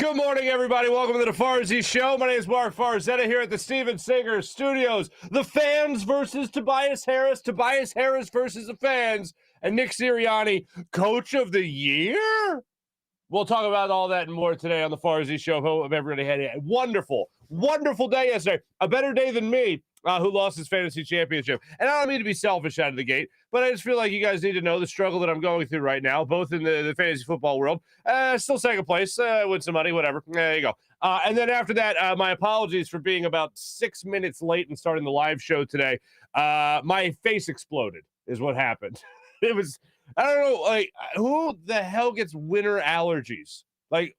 Good morning, everybody. Welcome to the Farzy Show. My name is Marc Farzetta here at the Steven Singer Studios. The fans versus Tobias Harris versus the fans, and Nick Sirianni, Coach of the Year? We'll talk about all that and more today on the Farzy Show. Hope everybody had a wonderful, wonderful day yesterday. A better day than me, who lost his fantasy championship. And I don't mean to be selfish out of the gate, but I just feel like you guys need to know the struggle that I'm going through right now, both in the fantasy football world. Still second place, win some money, whatever. There you go. And then after that, my apologies for being about 6 minutes late and starting the live show today. My face exploded is what happened. It was, I don't know, like, who the hell gets winter allergies? Like,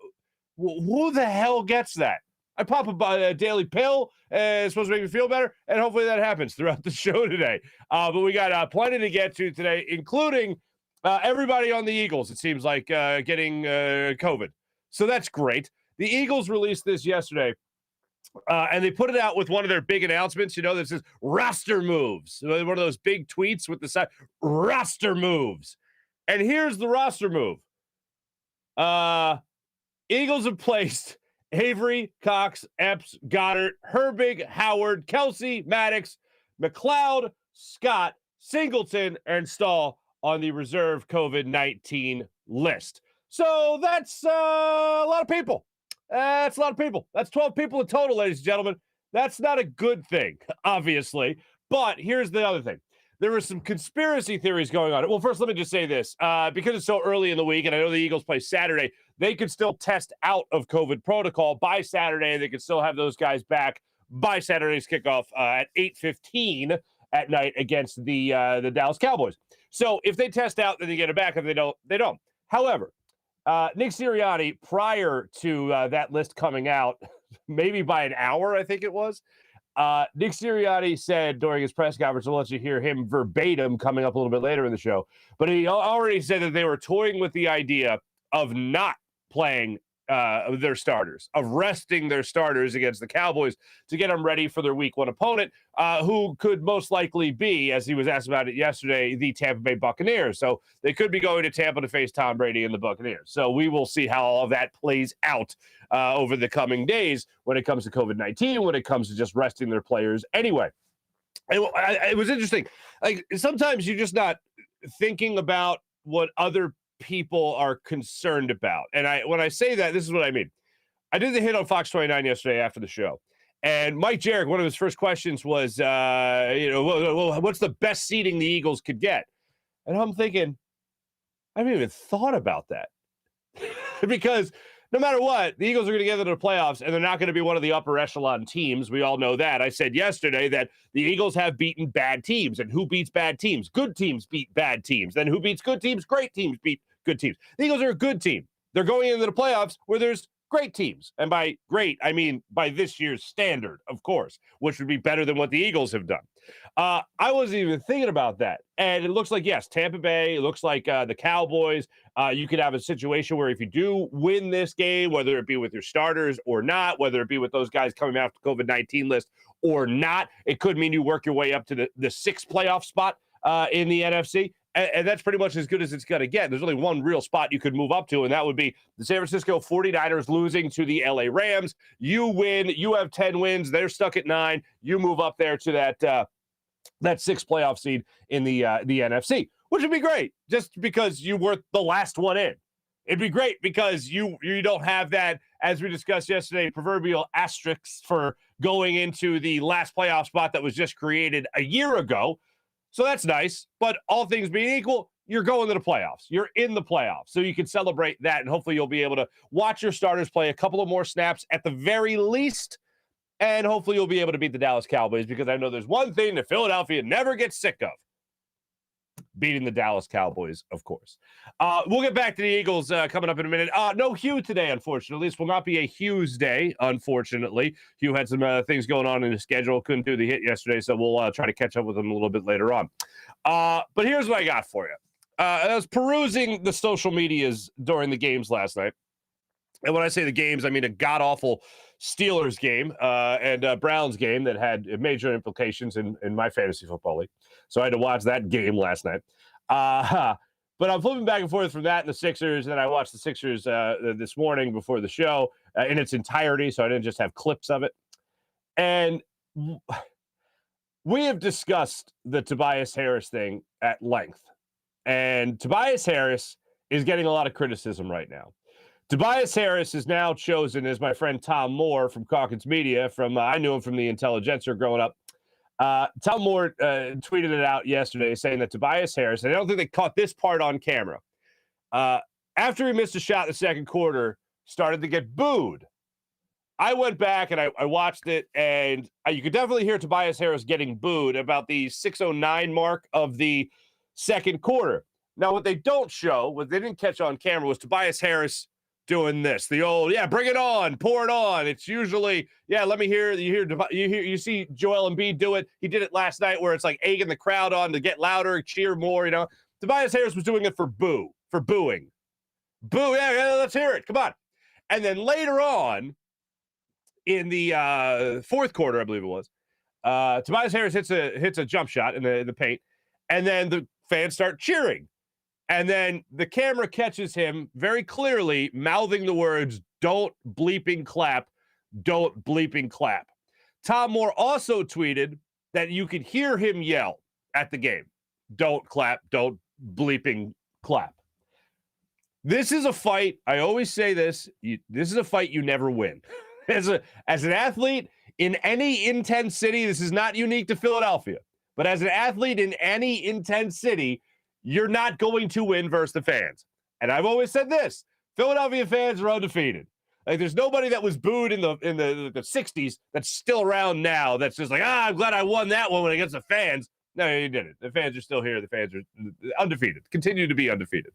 who the hell gets that? I pop a daily pill, it's supposed to make me feel better, and hopefully that happens throughout the show today. But we got plenty to get to today, including everybody on the Eagles, it seems like, getting COVID. So that's great. The Eagles released this yesterday, and they put it out with one of their big announcements, that says roster moves. One of those big tweets with the side, roster moves. And here's the roster move. Eagles have placed Avery, Cox, Epps, Goddard, Herbig, Howard, Kelsey, Maddox, McLeod, Scott, Singleton, and Stahl on the reserve COVID-19 list. So that's a lot of people. That's a lot of people. That's 12 people in total, ladies and gentlemen. That's not a good thing, obviously. But here's the other thing. There were some conspiracy theories going on. Well, first, let me just say this. Because it's so early in the week, and I know the Eagles play Saturday, they could still test out of COVID protocol by Saturday. They could still have those guys back by Saturday's kickoff at 8:15 at night against the Dallas Cowboys. So if they test out, then they get it back. If they don't, they don't. However, Nick Sirianni, prior to that list coming out, maybe by an hour, I think it was, Nick Sirianni said during his press conference, I'll let you hear him verbatim coming up a little bit later in the show, but he already said that they were toying with the idea of not playing their starters, of resting their starters against the Cowboys to get them ready for their week one opponent, who could most likely be, as he was asked about it yesterday, the Tampa Bay Buccaneers. So they could be going to Tampa to face Tom Brady and the Buccaneers. So we will see how all of that plays out over the coming days when it comes to COVID-19, when it comes to just resting their players anyway. It was interesting. Like, sometimes you're just not thinking about what other people are concerned about. And when I say that, this is what I mean. I did the hit on Fox 29 yesterday after the show. And Mike Jarek, one of his first questions was, what's the best seeding the Eagles could get? And I'm thinking, I haven't even thought about that. Because no matter what, the Eagles are going to get into the playoffs, and they're not going to be one of the upper echelon teams. We all know that. I said yesterday that the Eagles have beaten bad teams. And who beats bad teams? Good teams beat bad teams. Then who beats good teams? Great teams beat good teams. The Eagles are a good team. They're going into the playoffs where there's great teams. And by great, I mean by this year's standard, of course, which would be better than what the Eagles have done. I wasn't even thinking about that. And it looks like, yes, Tampa Bay, it looks like the Cowboys. You could have a situation where if you do win this game, whether it be with your starters or not, whether it be with those guys coming off the COVID-19 list or not, it could mean you work your way up to the sixth playoff spot in the NFC. And that's pretty much as good as it's going to get. There's only one real spot you could move up to, and that would be the San Francisco 49ers losing to the LA Rams. You win. You have 10 wins. They're stuck at 9. You move up there to that sixth playoff seed in the NFC, which would be great just because you were the last one in. It'd be great because you don't have that, as we discussed yesterday, proverbial asterisk for going into the last playoff spot that was just created a year ago. So that's nice, but all things being equal, you're going to the playoffs. You're in the playoffs, so you can celebrate that, and hopefully you'll be able to watch your starters play a couple of more snaps at the very least, and hopefully you'll be able to beat the Dallas Cowboys, because I know there's one thing that Philadelphia never gets sick of: beating the Dallas Cowboys, of course. We'll get back to the Eagles coming up in a minute. No Hugh today, unfortunately. This will not be a Hugh's day, unfortunately. Hugh had some things going on in his schedule. Couldn't do the hit yesterday, so we'll try to catch up with him a little bit later on. But here's what I got for you. I was perusing the social medias during the games last night. And when I say the games, I mean a god-awful Steelers game and Browns game that had major implications in my fantasy football league. So I had to watch that game last night. But I'm flipping back and forth from that and the Sixers, and I watched the Sixers this morning before the show in its entirety, so I didn't just have clips of it. And we have discussed the Tobias Harris thing at length. And Tobias Harris is getting a lot of criticism right now. Tobias Harris is now chosen as my friend Tom Moore from Calkins Media. I knew him from the Intelligencer growing up. Tom Moore tweeted it out yesterday saying that Tobias Harris, and I don't think they caught this part on camera, after he missed a shot in the second quarter, started to get booed. I went back and I watched it, and you could definitely hear Tobias Harris getting booed about the 6:09 mark of the second quarter. Now, what they don't show, what they didn't catch on camera, was Tobias Harris doing this, the old, yeah, bring it on, pour it on. It's usually, yeah, let me hear. You see Joel Embiid do it. He did it last night, where it's like egging the crowd on to get louder, cheer more. Tobias Harris was doing it for booing. Boo, yeah, let's hear it. Come on. And then later on, in the fourth quarter, I believe it was, Tobias Harris hits a jump shot in the paint, and then the fans start cheering. And then the camera catches him very clearly mouthing the words, "Don't bleeping clap, don't bleeping clap." Tom Moore also tweeted that you could hear him yell at the game, "Don't clap, don't bleeping clap." This is a fight. I always say this. This is a fight you never win. As an athlete in any intense city, this is not unique to Philadelphia, but as an athlete in any intense city, you're not going to win versus the fans. And I've always said this: Philadelphia fans are undefeated. Like, there's nobody that was booed in the 60s that's still around now that's just like, I'm glad I won that one against the fans. No, you didn't. The fans are still here. The fans are undefeated, continue to be undefeated.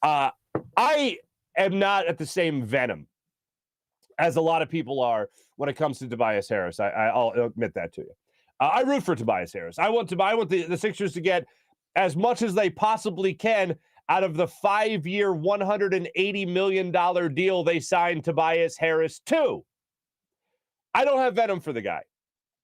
I am not at the same venom as a lot of people are when it comes to Tobias Harris. I'll admit that to you. I root for Tobias Harris. I want the Sixers to get as much as they possibly can out of the 5-year, $180 million deal they signed Tobias Harris to. I don't have venom for the guy.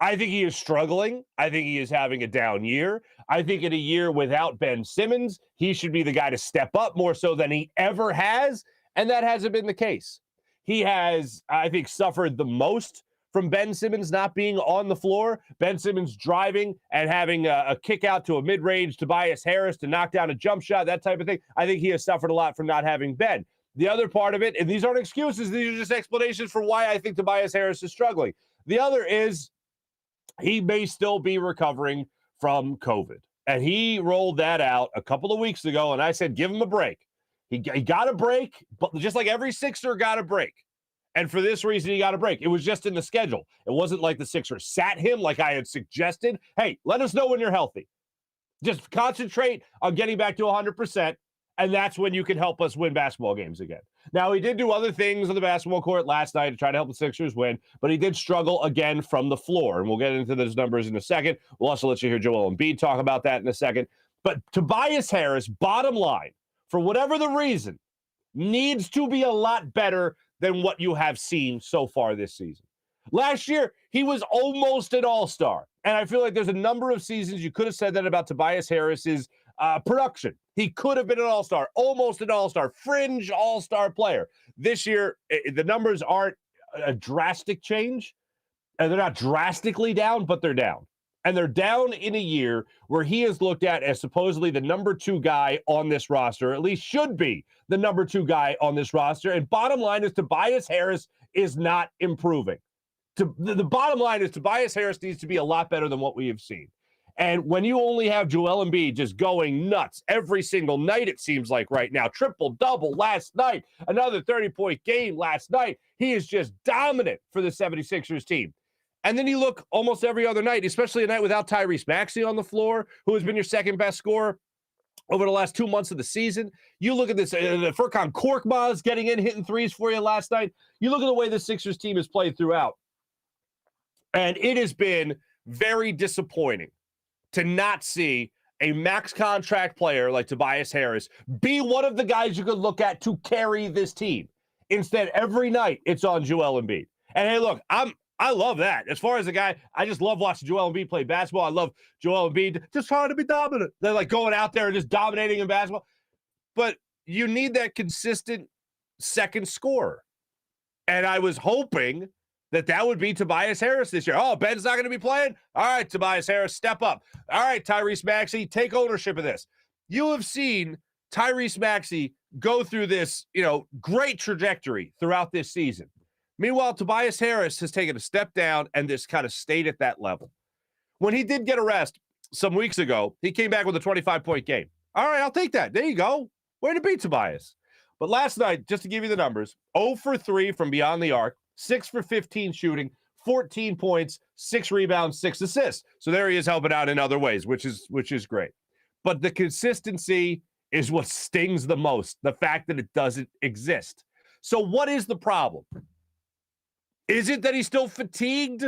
I think he is struggling. I think he is having a down year. I think in a year without Ben Simmons, he should be the guy to step up more so than he ever has, and that hasn't been the case. He has, I think, suffered the most from Ben Simmons not being on the floor. Ben Simmons driving and having a kick out to a mid-range Tobias Harris to knock down a jump shot, that type of thing. I think he has suffered a lot from not having Ben. The other part of it, and these aren't excuses, these are just explanations for why I think Tobias Harris is struggling. The other is he may still be recovering from COVID. And he rolled that out a couple of weeks ago, and I said, give him a break. He got a break, but just like every Sixer got a break. And for this reason, he got a break. It was just in the schedule. It wasn't like the Sixers sat him like I had suggested. Hey, let us know when you're healthy. Just concentrate on getting back to 100%, and that's when you can help us win basketball games again. Now, he did do other things on the basketball court last night to try to help the Sixers win, but he did struggle again from the floor, and we'll get into those numbers in a second. We'll also let you hear Joel Embiid talk about that in a second. But Tobias Harris, bottom line, for whatever the reason, needs to be a lot better than what you have seen so far this season. Last year, he was almost an all-star. And I feel like there's a number of seasons you could have said that about Tobias Harris's production. He could have been an all-star, almost an all-star, fringe all-star player. This year, the numbers aren't a drastic change. And they're not drastically down, but they're down. And they're down in a year where he is looked at as supposedly the number 2 guy on this roster, or at least should be the number 2 guy on this roster. And bottom line is Tobias Harris is not improving. The bottom line is Tobias Harris needs to be a lot better than what we have seen. And when you only have Joel Embiid just going nuts every single night, it seems like right now, triple-double last night, another 30-point game last night, he is just dominant for the 76ers team. And then you look almost every other night, especially a night without Tyrese Maxey on the floor, who has been your second best scorer over the last 2 months of the season. You look at this, Furkan Korkmaz getting in, hitting threes for you last night. You look at the way the Sixers team has played throughout. And it has been very disappointing to not see a max contract player like Tobias Harris be one of the guys you could look at to carry this team. Instead, every night it's on Joel Embiid. And hey, look, I love that. As far as a guy, I just love watching Joel Embiid play basketball. I love Joel Embiid just trying to be dominant. They're like going out there and just dominating in basketball. but you need that consistent second scorer. And I was hoping that would be Tobias Harris this year. Oh, Ben's not going to be playing? All right, Tobias Harris, step up. All right, Tyrese Maxey, take ownership of this. You have seen Tyrese Maxey go through this, great trajectory throughout this season. Meanwhile, Tobias Harris has taken a step down and just kind of stayed at that level. When he did get a rest some weeks ago, he came back with a 25-point game. All right, I'll take that. There you go. Way to be, Tobias. But last night, just to give you the numbers, 0 for 3 from beyond the arc, 6 for 15 shooting, 14 points, 6 rebounds, 6 assists. So there he is helping out in other ways, which is great. But the consistency is what stings the most, the fact that it doesn't exist. So what is the problem? Is it that he's still fatigued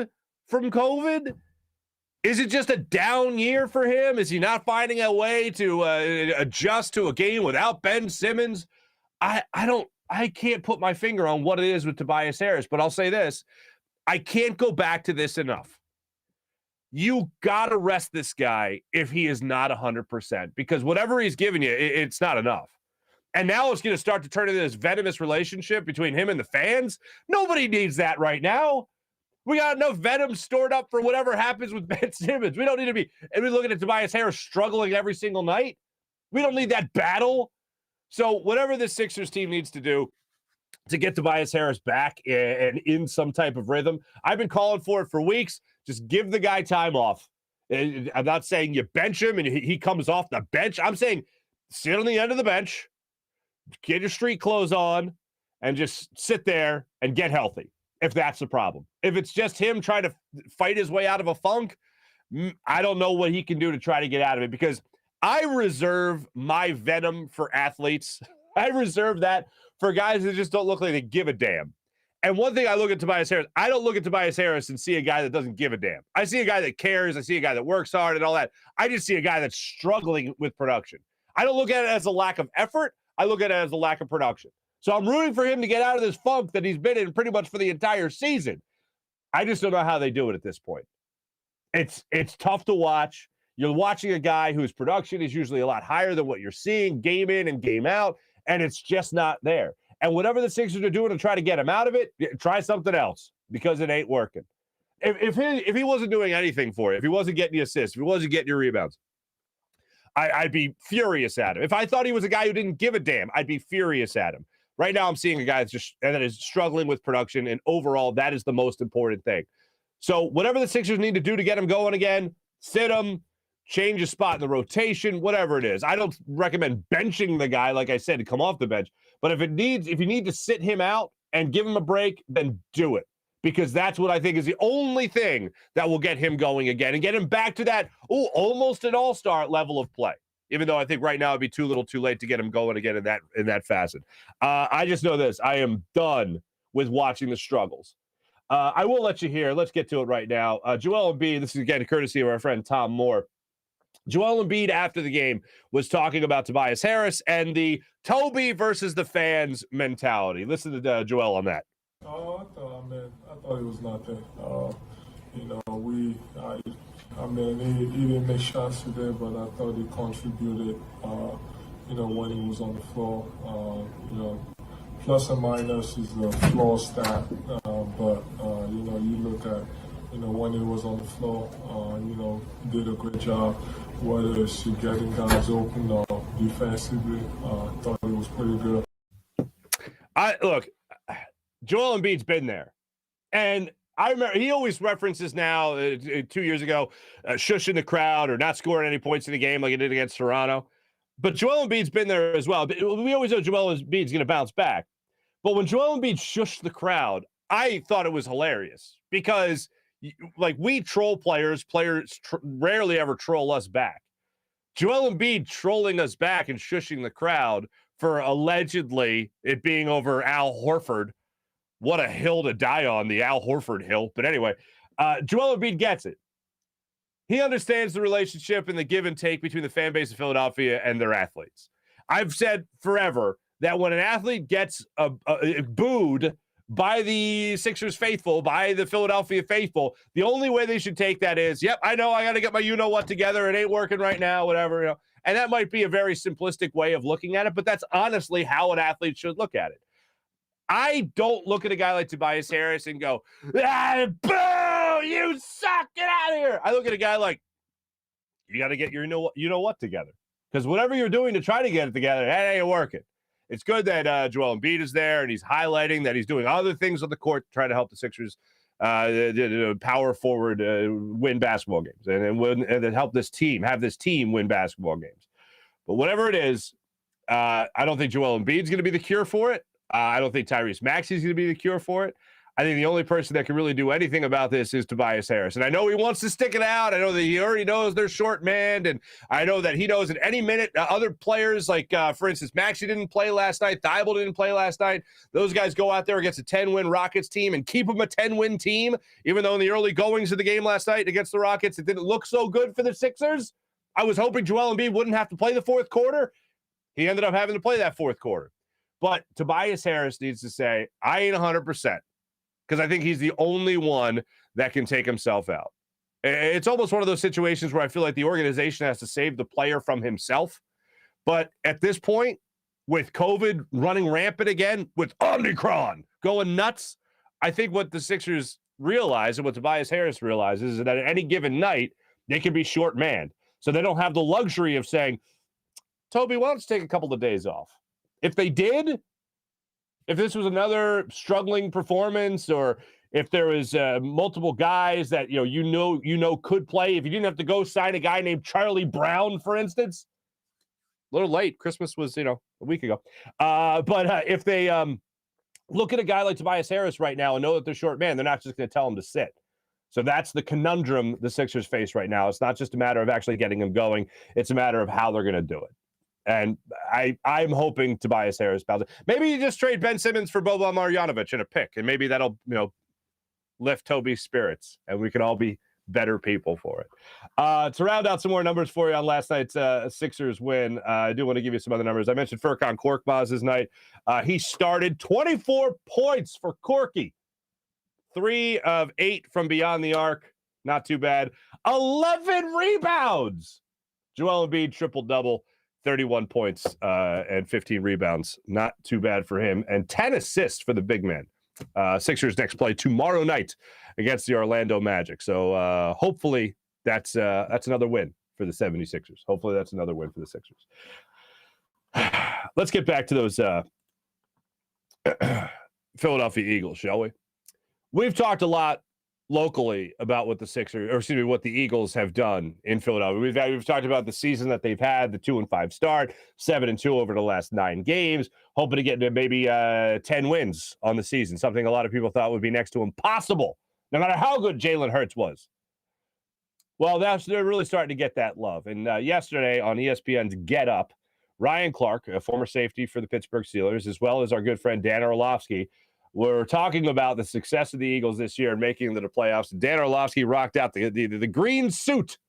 from COVID? Is it just a down year for him? Is he not finding a way to adjust to a game without Ben Simmons? I can't put my finger on what it is with Tobias Harris, but I'll say this. I can't go back to this enough. You got to rest this guy if he is not 100%, because whatever he's giving you, it's not enough. And now it's going to start to turn into this venomous relationship between him and the fans. Nobody needs that right now. We got enough venom stored up for whatever happens with Ben Simmons. We don't need to be looking at Tobias Harris struggling every single night. We don't need that battle. So whatever the Sixers team needs to do to get Tobias Harris back and in some type of rhythm, I've been calling for it for weeks. Just give the guy time off. I'm not saying you bench him and he comes off the bench. I'm saying sit on the end of the bench, get your street clothes on, and just sit there and get healthy, if that's the problem. If it's just him trying to fight his way out of a funk, I don't know what he can do to try to get out of it, because I reserve my venom for athletes. I reserve that for guys that just don't look like they give a damn. And one thing I look at Tobias Harris, I don't look at Tobias Harris and see a guy that doesn't give a damn. I see a guy that cares. I see a guy that works hard and all that. I just see a guy that's struggling with production. I don't look at it as a lack of effort. I look at it as a lack of production. So I'm rooting for him to get out of this funk that he's been in pretty much for the entire season. I just don't know how they do it at this point. It's tough to watch. You're watching a guy whose production is usually a lot higher than what you're seeing game in and game out, and it's just not there. And whatever the Sixers are doing to try to get him out of it, try something else, because it ain't working. If he wasn't doing anything for you, if he wasn't getting you assists, if he wasn't getting your rebounds, I'd be furious at him. If I thought he was a guy who didn't give a damn, I'd be furious at him. Right now, I'm seeing a guy that is struggling with production, and overall, that is the most important thing. So whatever the Sixers need to do to get him going again, sit him, change his spot in the rotation, whatever it is. I don't recommend benching the guy, like I said, to come off the bench. But if you need to sit him out and give him a break, then do it. Because that's what I think is the only thing that will get him going again and get him back to that, almost an all-star level of play. Even though I think right now it'd be too little too late to get him going again in that facet. I just know this. I am done with watching the struggles. I will let you hear. Let's get to it right now. Joel Embiid, this is again courtesy of our friend Tom Moore. Joel Embiid, after the game, was talking about Tobias Harris and the Toby versus the fans mentality. Listen to Joel on that. I thought it was nothing. He didn't make shots today, but I thought he contributed, when he was on the floor. Plus and minus is the floor stat, but you look at, when he was on the floor, did a great job, whether it's getting guys open or defensively. Thought it was pretty good. Look, Joel Embiid's been there, and I remember he always references now 2 years ago, shushing the crowd or not scoring any points in the game like he did against Toronto. But Joel Embiid's been there as well. We always know Joel Embiid's going to bounce back. But when Joel Embiid shushed the crowd, I thought it was hilarious because, we troll players rarely ever troll us back. Joel Embiid trolling us back and shushing the crowd for allegedly it being over Al Horford. What a hill to die on, the Al Horford hill. But anyway, Joel Embiid gets it. He understands the relationship and the give and take between the fan base of Philadelphia and their athletes. I've said forever that when an athlete gets booed by the Sixers faithful, by the Philadelphia faithful, the only way they should take that is, yep, I know I got to get my you-know-what together. It ain't working right now, whatever. And that might be a very simplistic way of looking at it, but that's honestly how an athlete should look at it. I don't look at a guy like Tobias Harris and go, boo, you suck, get out of here. I look at a guy like, you got to get your you know what together. Because whatever you're doing to try to get it together, that ain't working. It's good that Joel Embiid is there, and he's highlighting that he's doing other things on the court to try to help the Sixers power forward, win basketball games, and help this team, have this team win basketball games. But whatever it is, I don't think Joel Embiid's going to be the cure for it. I don't think Tyrese Maxey's going to be the cure for it. I think the only person that can really do anything about this is Tobias Harris. And I know he wants to stick it out. I know that he already knows they're short-manned. And I know that he knows at any minute other players, like, for instance, Maxey didn't play last night. Thibault didn't play last night. Those guys go out there against a 10-win Rockets team and keep them a 10-win team, even though in the early goings of the game last night against the Rockets, it didn't look so good for the Sixers. I was hoping Joel Embiid wouldn't have to play the fourth quarter. He ended up having to play that fourth quarter. But Tobias Harris needs to say, I ain't 100%. Because I think he's the only one that can take himself out. It's almost one of those situations where I feel like the organization has to save the player from himself. But at this point, with COVID running rampant again, with Omicron going nuts, I think what the Sixers realize and what Tobias Harris realizes is that at any given night, they can be short-manned. So they don't have the luxury of saying, Toby, why don't you take a couple of days off? If they did, if this was another struggling performance, or if there was multiple guys that you know could play, if you didn't have to go sign a guy named Charlie Brown, for instance, a little late. Christmas was a week ago. But if they look at a guy like Tobias Harris right now and know that they're short man, they're not just going to tell him to sit. So that's the conundrum the Sixers face right now. It's not just a matter of actually getting him going. It's a matter of how they're going to do it. And I'm hoping Tobias Harris bounces. Maybe you just trade Ben Simmons for Boban Marjanovic in a pick, and maybe that'll lift Toby's spirits, and we can all be better people for it. To round out some more numbers for you on last night's Sixers win, I do want to give you some other numbers. I mentioned Furkan Korkmaz's night. He started 24 points for Corky, 3 of 8 from beyond the arc, not too bad. 11 rebounds. Joel Embiid triple-double. 31 points and 15 rebounds. Not too bad for him. And 10 assists for the big man. Sixers next play tomorrow night against the Orlando Magic. So hopefully that's another win for the 76ers. Hopefully that's another win for the Sixers. Let's get back to those Philadelphia Eagles, shall we? We've talked a lot locally about what what the Eagles have done in Philadelphia. We've talked about the season that they've had, the 2-5 start, 7-2 over the last 9 games, hoping to get to maybe 10 wins on the season, something a lot of people thought would be next to impossible, no matter how good Jalen Hurts was. Well, they're really starting to get that love. And yesterday on ESPN's Get Up, Ryan Clark, a former safety for the Pittsburgh Steelers, as well as our good friend Dan Orlovsky, we're talking about the success of the Eagles this year and making it to the playoffs. Dan Orlovsky rocked out the green suit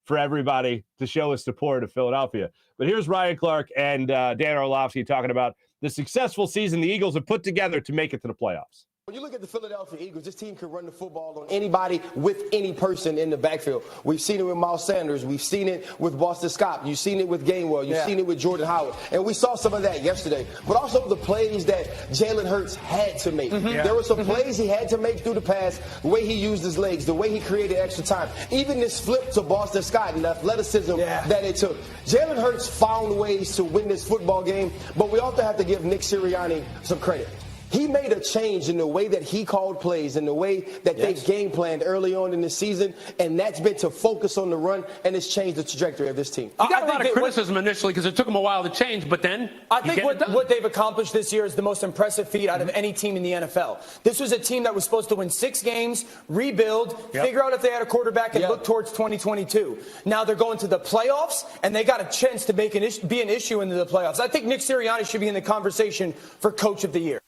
for everybody to show his support of Philadelphia. But here's Ryan Clark and Dan Orlovsky talking about the successful season the Eagles have put together to make it to the playoffs. When you look at the Philadelphia Eagles, this team can run the football on anybody with any person in the backfield. We've seen it with Miles Sanders. We've seen it with Boston Scott. You've seen it with Gainwell. You've seen it with Jordan Howard. And we saw some of that yesterday. But also the plays that Jalen Hurts had to make. There were some plays he had to make through the pass, the way he used his legs, the way he created extra time. Even this flip to Boston Scott and the athleticism that it took. Jalen Hurts found ways to win this football game, but we also have to give Nick Sirianni some credit. He made a change in the way that he called plays and the way that they game planned early on in the season, and that's been to focus on the run, and it's changed the trajectory of this team. You got a lot of criticism initially because it took them a while to change, but then I think what they've accomplished this year is the most impressive feat out of any team in the NFL. This was a team that was supposed to win 6 games, rebuild, figure out if they had a quarterback, and look towards 2022. Now they're going to the playoffs, and they got a chance to be an issue into the playoffs. I think Nick Sirianni should be in the conversation for Coach of the Year.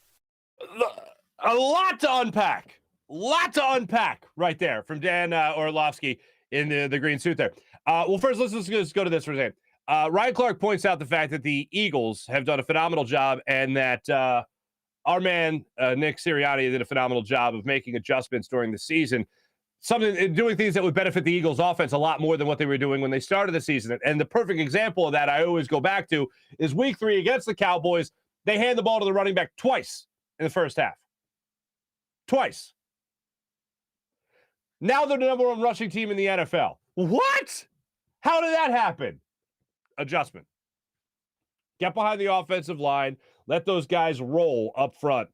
A lot to unpack right there from Dan Orlovsky in the green suit there. Well, first, let's just go to this for a second. Ryan Clark points out the fact that the Eagles have done a phenomenal job and that our man, Nick Sirianni, did a phenomenal job of making adjustments during the season. doing things that would benefit the Eagles offense a lot more than what they were doing when they started the season. And the perfect example of that I always go back to is week 3 against the Cowboys. They hand the ball to the running back twice in the first half. Twice. Now they're the number 1 rushing team in the NFL. What? How did that happen? Adjustment. Get behind the offensive line. Let those guys roll up front.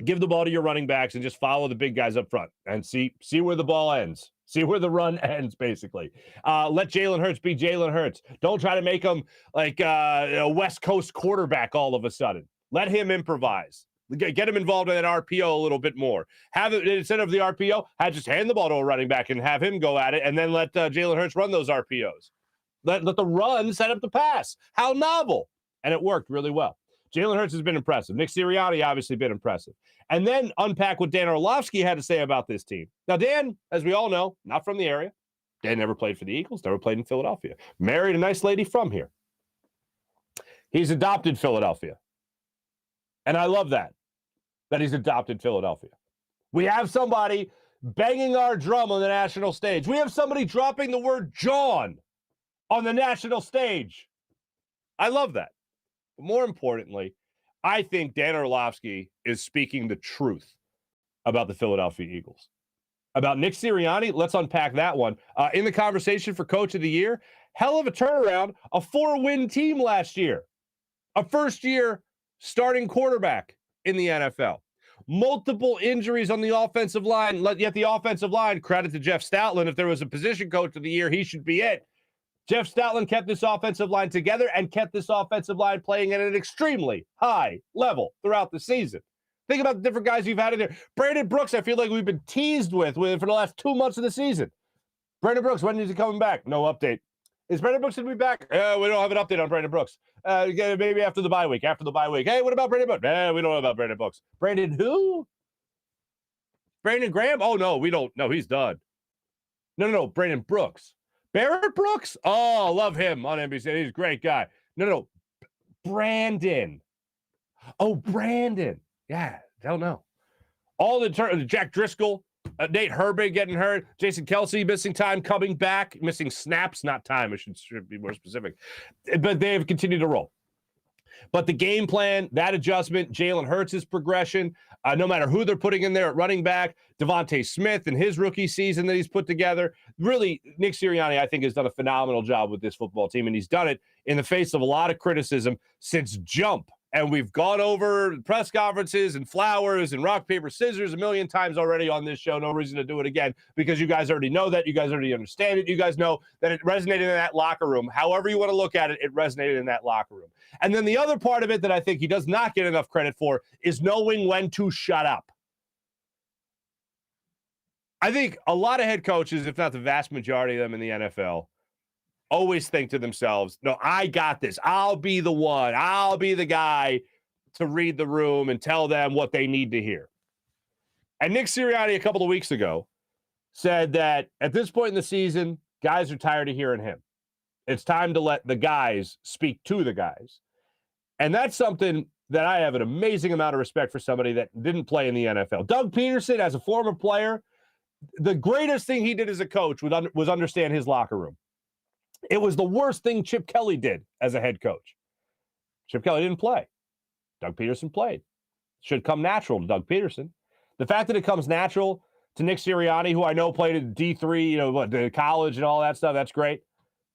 Give the ball to your running backs and just follow the big guys up front and see where the ball ends. See where the run ends, basically. Let Jalen Hurts be Jalen Hurts. Don't try to make him like a West Coast quarterback all of a sudden. Let him improvise. Get him involved in that RPO a little bit more. Have it instead of the RPO, just hand the ball to a running back and have him go at it, and then let Jalen Hurts run those RPOs. Let the run set up the pass. How novel. And it worked really well. Jalen Hurts has been impressive. Nick Sirianni obviously been impressive. And then unpack what Dan Orlovsky had to say about this team. Now, Dan, as we all know, not from the area. Dan never played for the Eagles, never played in Philadelphia. Married a nice lady from here. He's adopted Philadelphia. And I love that he's adopted Philadelphia. We have somebody banging our drum on the national stage. We have somebody dropping the word John on the national stage. I love that. But more importantly, I think Dan Orlovsky is speaking the truth about the Philadelphia Eagles. About Nick Sirianni, let's unpack that one. In the conversation for Coach of the Year, hell of a turnaround, a 4-win team last year. A first-year starting quarterback in the NFL. Multiple injuries on the offensive line, yet the offensive line, credit to Jeff Stoutland, if there was a position coach of the year, he should be it. Jeff Stoutland kept this offensive line together and kept this offensive line playing at an extremely high level throughout the season. Think about the different guys you've had in there. Brandon Brooks, I feel like we've been teased with for the last 2 months of the season. Brandon Brooks, when is he coming back? No update. Is Brandon Brooks going to be back? We don't have an update on Brandon Brooks. Maybe after the bye week. Hey, what about Brandon Brooks? We don't know about Brandon Brooks. Brandon who? Brandon Graham? Oh, no, we don't. No, he's done. No. Brandon Brooks. Barrett Brooks? Oh, love him on NBC. He's a great guy. No. Brandon. Oh, Brandon. Yeah, don't know. All the Jack Driscoll, Nate Herbig getting hurt, Jason Kelce missing time, coming back, missing snaps, not time. I should be more specific. But they have continued to roll. But the game plan, that adjustment, Jalen Hurts' progression, no matter who they're putting in there at running back, Devontae Smith and his rookie season that he's put together, really, Nick Sirianni, I think, has done a phenomenal job with this football team, and he's done it in the face of a lot of criticism since jump. And we've gone over press conferences and flowers and rock, paper, scissors a million times already on this show. No reason to do it again because you guys already know that. You guys already understand it. You guys know that it resonated in that locker room. However you want to look at it, it resonated in that locker room. And then the other part of it that I think he does not get enough credit for is knowing when to shut up. I think a lot of head coaches, if not the vast majority of them in the NFL, always think to themselves, no, I got this. I'll be the one. I'll be the guy to read the room and tell them what they need to hear. And Nick Sirianni a couple of weeks ago said that at this point in the season, guys are tired of hearing him. It's time to let the guys speak to the guys. And that's something that I have an amazing amount of respect for somebody that didn't play in the NFL. Doug Peterson, as a former player, the greatest thing he did as a coach was understand his locker room. It was the worst thing Chip Kelly did as a head coach. Chip Kelly didn't play. Doug Peterson played. Should come natural to Doug Peterson. The fact that it comes natural to Nick Sirianni, who I know played at D3, the college and all that stuff, that's great.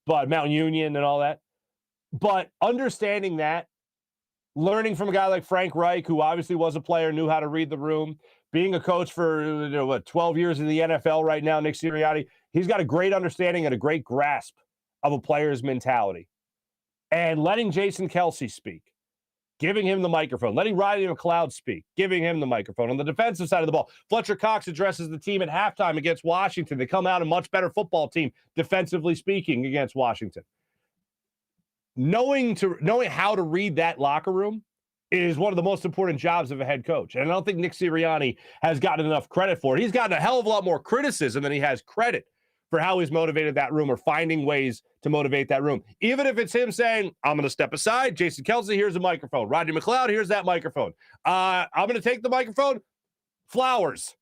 But Mount Union and all that. But understanding that, learning from a guy like Frank Reich, who obviously was a player, knew how to read the room, being a coach for 12 years in the NFL right now, Nick Sirianni, he's got a great understanding and a great grasp of a player's mentality. And letting Jason Kelce speak, giving him the microphone, letting Riley McLeod speak, giving him the microphone. On the defensive side of the ball, Fletcher Cox addresses the team at halftime against Washington. They come out a much better football team, defensively speaking, against Washington. Knowing how to read that locker room is one of the most important jobs of a head coach. And I don't think Nick Sirianni has gotten enough credit for it. He's gotten a hell of a lot more criticism than he has credit for how he's motivated that room or finding ways to motivate that room. Even if it's him saying, I'm going to step aside. Jason Kelce, here's a microphone. Rodney McLeod, here's that microphone. I'm going to take the microphone. Flowers.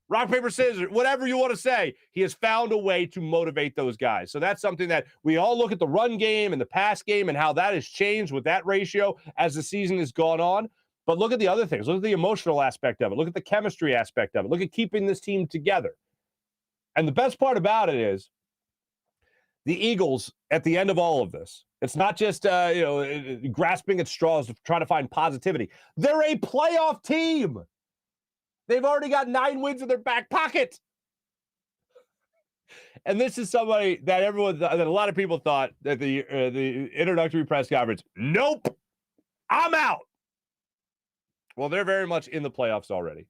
rock, paper, scissors, whatever you want to say. He has found a way to motivate those guys. So that's something that we all look at the run game and the pass game and how that has changed with that ratio as the season has gone on. But look at the other things. Look at the emotional aspect of it. Look at the chemistry aspect of it. Look at keeping this team together. And the best part about it is the Eagles, at the end of all of this, it's not just grasping at straws to try to find positivity. They're a playoff team. They've already got 9 wins in their back pocket. And this is somebody that a lot of people thought that the introductory press conference, nope, I'm out. Well, they're very much in the playoffs already.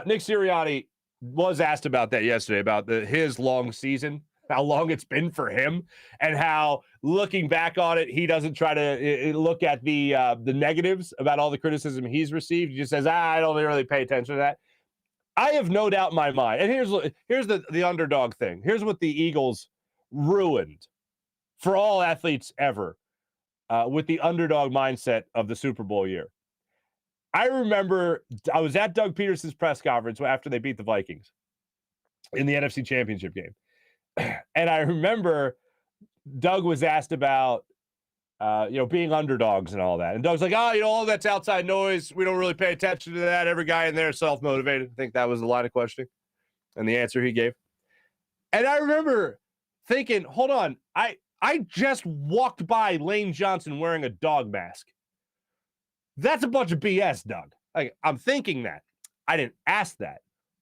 Nick Sirianni was asked about that yesterday, about his long season, how long it's been for him, and how, looking back on it, he doesn't try to look at the negatives about all the criticism he's received. He just says, I don't really pay attention to that. I have no doubt in my mind. And here's the underdog thing. Here's what the Eagles ruined for all athletes ever with the underdog mindset of the Super Bowl year. I remember I was at Doug Peterson's press conference after they beat the Vikings in the NFC Championship game. And I remember Doug was asked about, being underdogs and all that. And Doug's like, all that's outside noise. We don't really pay attention to that. Every guy in there is self-motivated. I think that was the line of questioning and the answer he gave. And I remember thinking, hold on, I just walked by Lane Johnson wearing a dog mask. That's a bunch of BS, Doug. Like, I'm thinking that. I didn't ask that.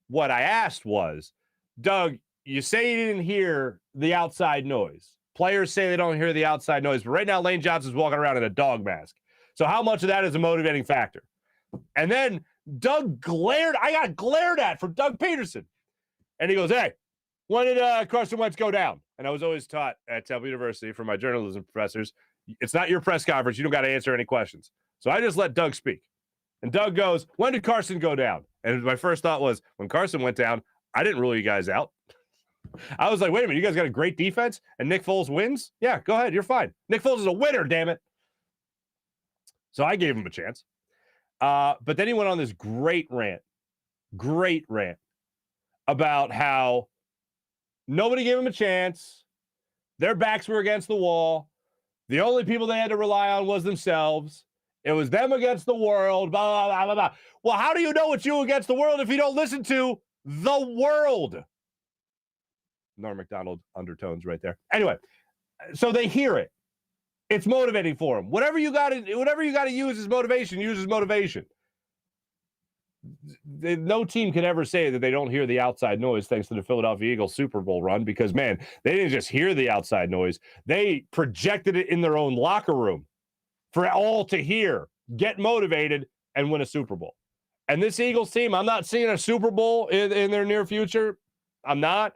What I asked was, Doug, you say you didn't hear the outside noise. Players say they don't hear the outside noise, but right now Lane Johnson's walking around in a dog mask. So how much of that is a motivating factor? And then Doug glared. I got glared at from Doug Peterson. And he goes, hey, when did Carson Wentz go down? And I was always taught at Temple University from my journalism professors, it's not your press conference. You don't got to answer any questions. So I just let Doug speak. And Doug goes, when did Carson go down? And my first thought was, when Carson went down, I didn't rule you guys out. I was like, wait a minute, you guys got a great defense and Nick Foles wins? Yeah, go ahead. You're fine. Nick Foles is a winner, damn it. So I gave him a chance. But then he went on this great rant about how nobody gave him a chance. Their backs were against the wall. The only people they had to rely on was themselves. It was them against the world, blah, blah, blah, blah. Well, how do you know it's you against the world if you don't listen to the world? Norm Macdonald undertones right there. Anyway, so they hear it. It's motivating for them. Whatever you got to use as motivation, use as motivation. No team can ever say that they don't hear the outside noise thanks to the Philadelphia Eagles Super Bowl run because, man, they didn't just hear the outside noise. They projected it in their own locker room for all to hear, get motivated, and win a Super Bowl. And this Eagles team, I'm not seeing a Super Bowl in their near future. I'm not.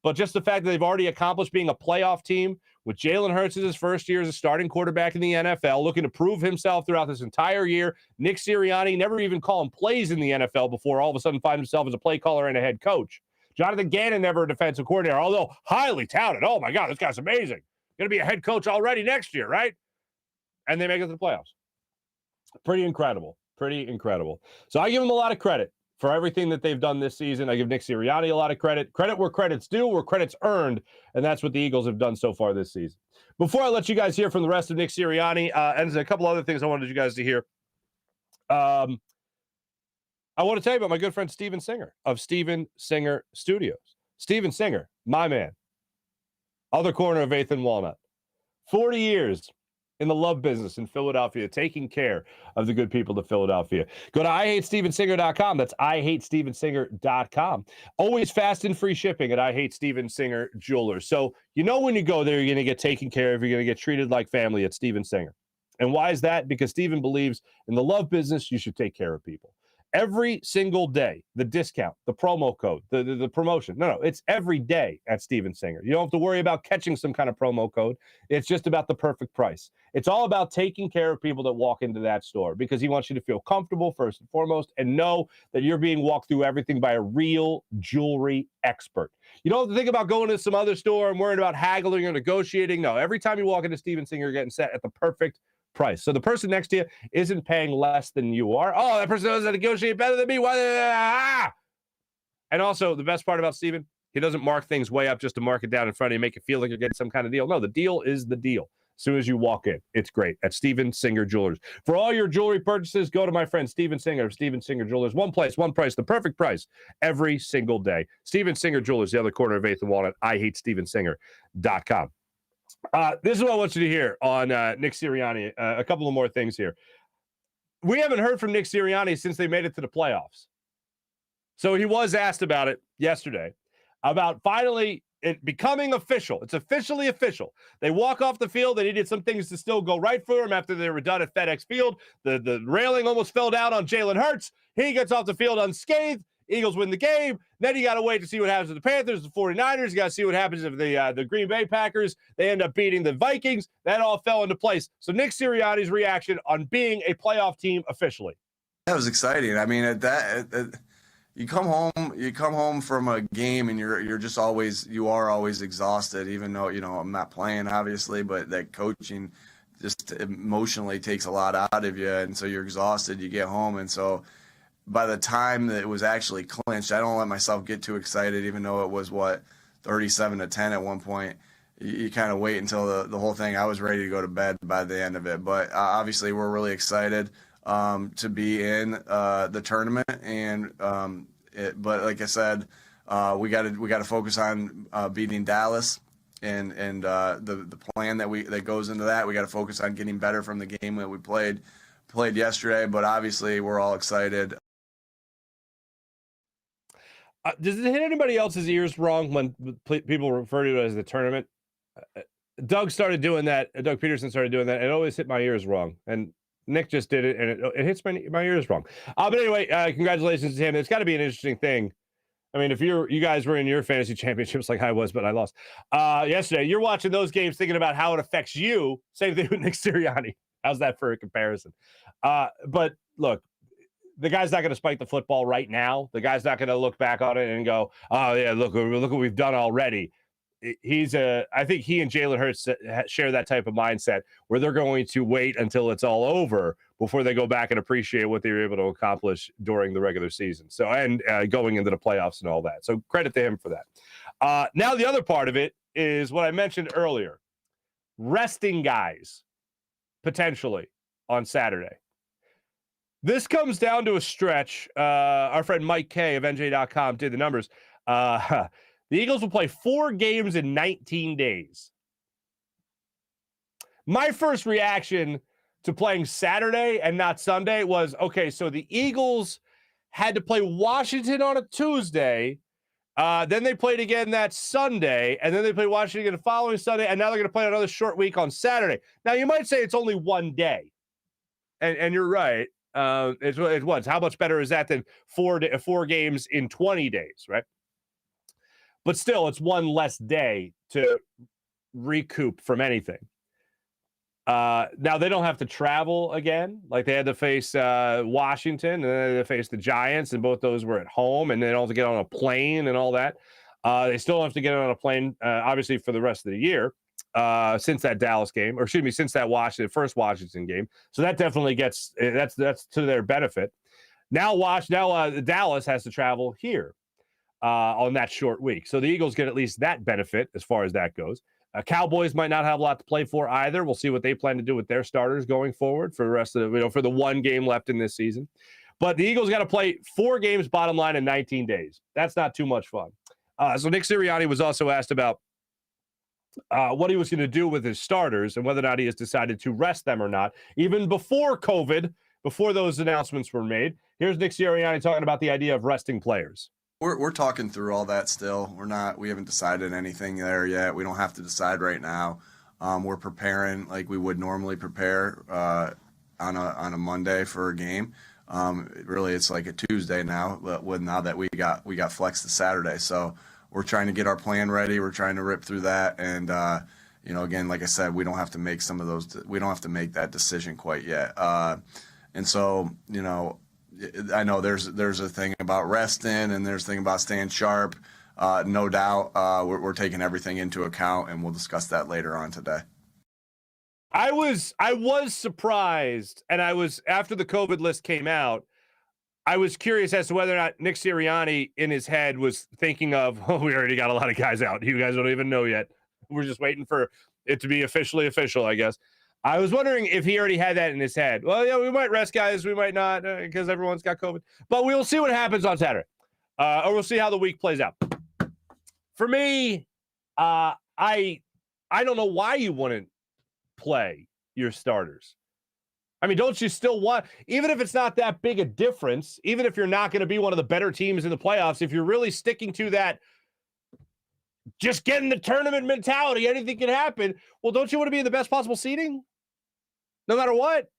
But just the fact that they've already accomplished being a playoff team with Jalen Hurts as his first year as a starting quarterback in the NFL, looking to prove himself throughout this entire year. Nick Sirianni never even calling plays in the NFL before all of a sudden find himself as a play caller and a head coach. Jonathan Gannon, never a defensive coordinator, although highly touted. Oh, my God, this guy's amazing. Going to be a head coach already next year, right? And they make it to the playoffs. Pretty incredible. So I give them a lot of credit for everything that they've done this season. I give Nick Sirianni a lot of credit. Credit where credit's due, where credit's earned, and that's what the Eagles have done so far this season. Before I let you guys hear from the rest of Nick Sirianni, and there's a couple other things I wanted you guys to hear. I want to tell you about my good friend Steven Singer of Steven Singer Studios. Steven Singer, my man. Other corner of 8th and Walnut. 40 years in the love business in Philadelphia, taking care of the good people of Philadelphia. Go to IHateStevenSinger.com. That's IHateStevenSinger.com. Always fast and free shipping at I Hate Steven Singer Jewelers. So you know when you go there, you're going to get taken care of. You're going to get treated like family at Steven Singer. And why is that? Because Steven believes in the love business, you should take care of people. Every single day, the discount, the promo code, the promotion. No, it's every day at Steven Singer. You don't have to worry about catching some kind of promo code. It's just about the perfect price. It's all about taking care of people that walk into that store because he wants you to feel comfortable first and foremost and know that you're being walked through everything by a real jewelry expert. You don't have to think about going to some other store and worrying about haggling or negotiating. No, every time you walk into Steven Singer, you're getting set at the perfect price. So the person next to you isn't paying less than you are. Oh, that person doesn't negotiate better than me. Why? And And also, the best part about Steven, he doesn't mark things way up just to mark it down in front of you, make it feel like you're getting some kind of deal. No, the deal is the deal. As soon as you walk in, it's great at Steven Singer Jewelers. For all your jewelry purchases, go to my friend Steven Singer of Steven Singer Jewelers. One place, one price, the perfect price every single day. Steven Singer Jewelers, the other corner of 8th and Walnut. IHateStevenSinger.com. This is what I want you to hear on Nick Sirianni. A couple of more things here. We haven't heard from Nick Sirianni since they made it to the playoffs. So he was asked about it yesterday, about finally it becoming official. It's officially official. They walk off the field. They needed some things to still go right for him after they were done at FedEx Field. The railing almost fell down on Jalen Hurts. He gets off the field unscathed. Eagles win the game. Then you got to wait to see what happens with the Panthers, the 49ers. You got to see what happens if the Green Bay Packers, they end up beating the Vikings. That all fell into place. So Nick Sirianni's reaction on being a playoff team officially. That was exciting. I mean, you come home from a game and you are always exhausted, even though, I'm not playing obviously, but that coaching just emotionally takes a lot out of you. And so you're exhausted, you get home. And so by the time that it was actually clinched, I don't let myself get too excited, even though it was 37-10 at one point. You kind of wait until the whole thing. I was ready to go to bed by the end of it, but obviously we're really excited to be in the tournament, and but like I said, we got to focus on beating Dallas, and the plan that goes into that. We got to focus on getting better from the game that we played yesterday. But obviously, we're all excited. Does it hit anybody else's ears wrong when people refer to it as the tournament? Doug started doing that. Doug Peterson started doing that. It always hit my ears wrong. And Nick just did it, and it hits my ears wrong. But anyway, congratulations to him. It's got to be an interesting thing. I mean, if you guys were in your fantasy championships like I was, but I lost yesterday, you're watching those games thinking about how it affects you. Same thing with Nick Sirianni. How's that for a comparison? But look, the guy's not going to spike the football right now. The guy's not going to look back on it and go, "Oh yeah, look what we've done already." I think he and Jalen Hurts share that type of mindset where they're going to wait until it's all over before they go back and appreciate what they were able to accomplish during the regular season. So, and going into the playoffs and all that. So credit to him for that. Now the other part of it is what I mentioned earlier, resting guys potentially on Saturday. This comes down to a stretch. Our friend Mike K of NJ.com did the numbers. The Eagles will play 4 games in 19 days. My first reaction to playing Saturday and not Sunday was, okay, so the Eagles had to play Washington on a Tuesday. Then they played again that Sunday, and then they played Washington again the following Sunday, and now they're going to play another short week on Saturday. Now, you might say it's only one day, and you're right. It was. How much better is that than 4 games in 20 days, right? But still, it's one less day to recoup from anything. Now, they don't have to travel again. Like they had to face Washington, and then they had to face the Giants, and both those were at home, and they don't have to get on a plane and all that. They still have to get on a plane, obviously, for the rest of the year. Since that Dallas game, or excuse me, since that first Washington game. So that definitely gets, that's to their benefit. Now Dallas has to travel here on that short week. So the Eagles get at least that benefit as far as that goes. Cowboys might not have a lot to play for either. We'll see what they plan to do with their starters going forward for the rest of for the one game left in this season. But the Eagles got to play 4 games bottom line in 19 days. That's not too much fun. So Nick Sirianni was also asked about what he was going to do with his starters and whether or not he has decided to rest them or not, even before COVID, before those announcements were made. Here's Nick Sirianni talking about the idea of resting players. We're talking through all that still. We haven't decided anything there yet. We don't have to decide right now. We're preparing like we would normally prepare on a Monday for a game. Really, it's like a Tuesday now. Now that we got flexed to Saturday, so we're trying to get our plan ready. We're trying to rip through that, and again, like I said, we don't have to make some of those. We don't have to make that decision quite yet. And so, I know there's a thing about resting, and there's a thing about staying sharp. No doubt, we're taking everything into account, and we'll discuss that later on today. I was surprised, and I was after the COVID list came out. I was curious as to whether or not Nick Sirianni in his head was thinking of, oh, we already got a lot of guys out. You guys don't even know yet. We're just waiting for it to be officially official, I guess. I was wondering if he already had that in his head. Well, yeah, we might rest guys. We might not because everyone's got COVID. But we'll see what happens on Saturday. Or we'll see how the week plays out. For me, I don't know why you wouldn't play your starters. I mean, don't you still want, even if it's not that big a difference, even if you're not going to be one of the better teams in the playoffs, if you're really sticking to that, just getting the tournament mentality, anything can happen. Well, don't you want to be in the best possible seeding? No matter what.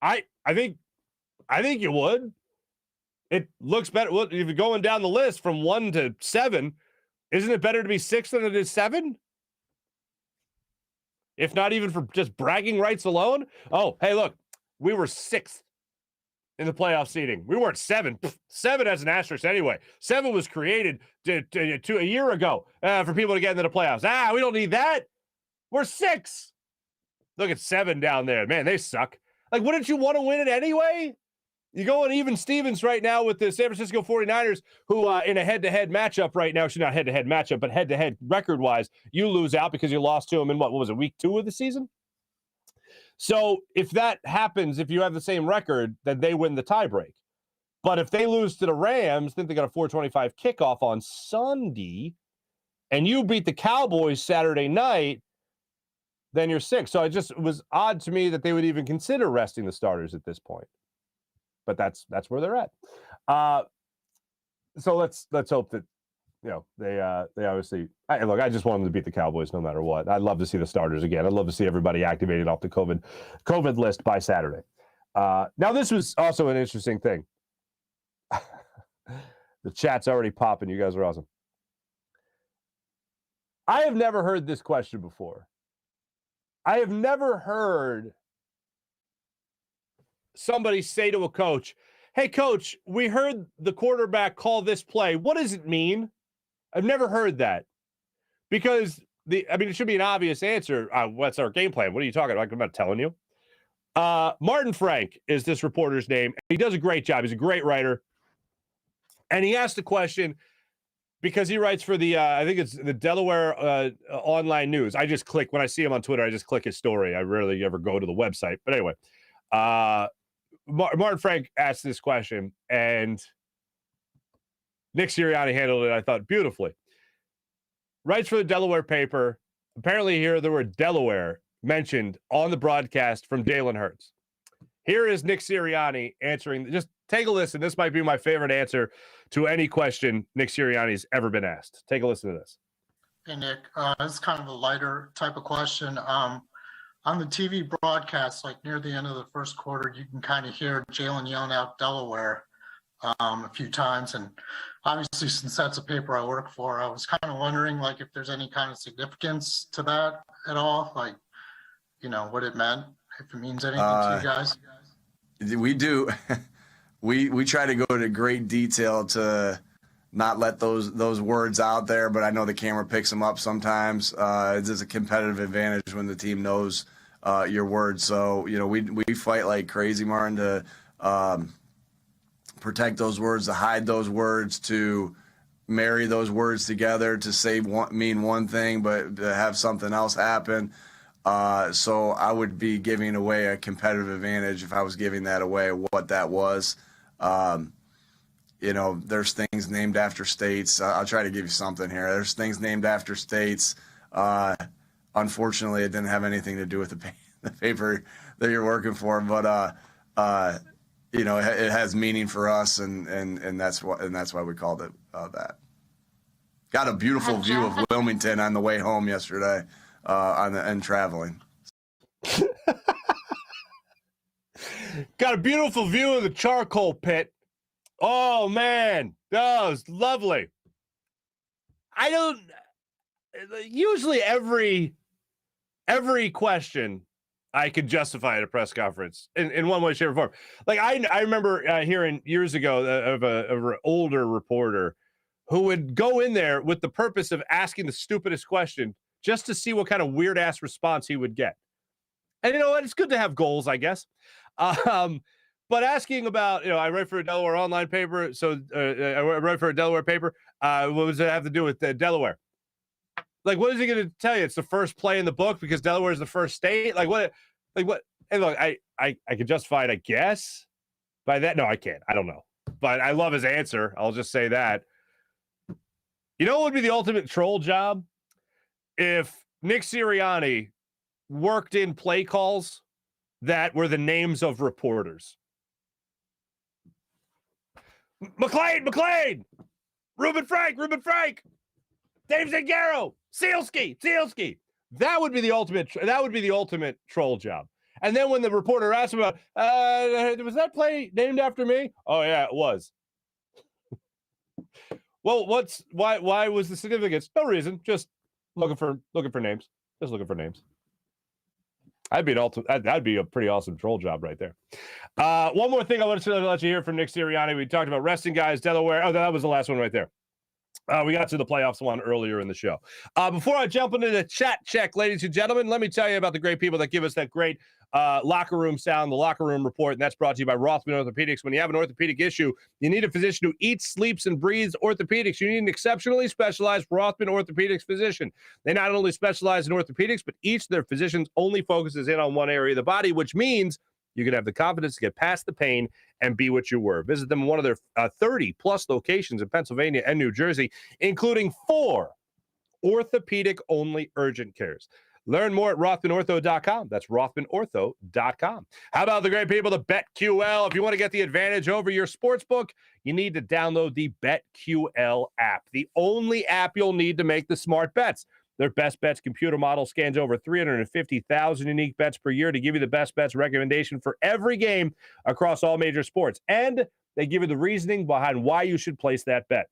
I think you would. It looks better. Well, if you're going down the list from 1 to 7, isn't it better to be 6 than it is 7? If not even for just bragging rights alone. Oh, hey, look, we were 6th in the playoff seeding. We weren't 7. 7 has an asterisk anyway. 7 was created to a year ago for people to get into the playoffs. We don't need that. We're 6. Look at 7 down there. Man, they suck. Like, wouldn't you want to win it anyway? You go on even Stevens right now with the San Francisco 49ers, who in a head-to-head matchup right now, actually not head-to-head matchup, but head-to-head record-wise, you lose out because you lost to them in what was it, week 2 of the season? So if that happens, if you have the same record, then they win the tiebreak. But if they lose to the Rams, then they got a 4:25 kickoff on Sunday, and you beat the Cowboys Saturday night, then you're 6. So it was odd to me that they would even consider resting the starters at this point. But that's where they're at. So let's hope that they obviously. I just want them to beat the Cowboys no matter what. I'd love to see the starters again. I'd love to see everybody activated off the COVID list by Saturday. Now this was also an interesting thing. The chat's already popping. You guys are awesome. I have never heard this question before. I have never heard somebody say to a coach, hey, coach, we heard the quarterback call this play. What does it mean? I've never heard that. Because, it should be an obvious answer. What's our game plan? What are you talking about? I'm not telling you. Martin Frank is this reporter's name. He does a great job. He's a great writer. And he asked the question because he writes for the, I think it's the Delaware Online News. I just click, when I see him on Twitter, I just click his story. I rarely ever go to the website. But anyway, Martin Frank asked this question, and Nick Sirianni handled it, I thought, beautifully. Writes for the Delaware paper. Apparently here there were Delaware mentioned on the broadcast from Jalen Hurts. Here is Nick Sirianni answering. Just take a listen. This might be my favorite answer to any question Nick Sirianni's ever been asked. Take a listen to this. Hey, Nick. This is kind of a lighter type of question. On the TV broadcast, like near the end of the first quarter, you can kind of hear Jalen yelling out Delaware a few times. And obviously, since that's a paper I work for, I was kind of wondering, like, if there's any kind of significance to that at all, like, what it meant, if it means anything to you guys. We do. We try to go into great detail to not let those words out there, but I know the camera picks them up sometimes. It's a competitive advantage when the team knows your words. So, we fight like crazy, Martin, to protect those words, to hide those words, to marry those words together, to mean one thing, but to have something else happen. So I would be giving away a competitive advantage if I was giving that away, what that was. There's things named after states. I'll try to give you something here. There's things named after states. Unfortunately, it didn't have anything to do with the paper that you're working for, but it has meaning for us, and that's why we called it that. Got a beautiful view of Wilmington on the way home yesterday, and traveling. Got a beautiful view of the charcoal pit. Oh, man, that was lovely. Usually every question I could justify at a press conference in one way, shape, or form. Like I remember hearing years ago of an older reporter who would go in there with the purpose of asking the stupidest question just to see what kind of weird ass response he would get. And you know what? It's good to have goals, I guess. But asking about, I write for a Delaware online paper, so I write for a Delaware paper. What does it have to do with Delaware? Like, what is he going to tell you? It's the first play in the book because Delaware is the first state. Like what? And look, I can justify it, I guess. By that, no, I can't. I don't know, but I love his answer. I'll just say that. You know what would be the ultimate troll job? If Nick Sirianni worked in play calls that were the names of reporters. McLean, Ruben Frank, Dave Zangaro, Sealski. That would be the ultimate troll job. And then when the reporter asked him about, was that play named after me? Oh yeah, it was. Well, why was the significance? No reason. Just looking for names. Just looking for names. That'd be a pretty awesome troll job right there. One more thing I wanted to let you hear from Nick Sirianni. We talked about resting guys, Delaware. Oh, that was the last one right there. We got to the playoffs one earlier in the show. Before I jump into the chat check, ladies and gentlemen, let me tell you about the great people that give us that great locker room sound, the locker room report, and that's brought to you by Rothman Orthopaedics. When you have an orthopedic issue, you need a physician who eats, sleeps, and breathes orthopedics. You need an exceptionally specialized Rothman Orthopaedics physician. They not only specialize in orthopedics, but each of their physicians only focuses in on one area of the body, which means you can have the confidence to get past the pain and be what you were. Visit them in one of their 30-plus locations in Pennsylvania and New Jersey, including 4 orthopedic-only urgent cares. Learn more at RothmanOrtho.com. That's RothmanOrtho.com. How about the great people at BetQL? If you want to get the advantage over your sportsbook, you need to download the BetQL app, the only app you'll need to make the smart bets. Their best bets computer model scans over 350,000 unique bets per year to give you the best bets recommendation for every game across all major sports. And they give you the reasoning behind why you should place that bet.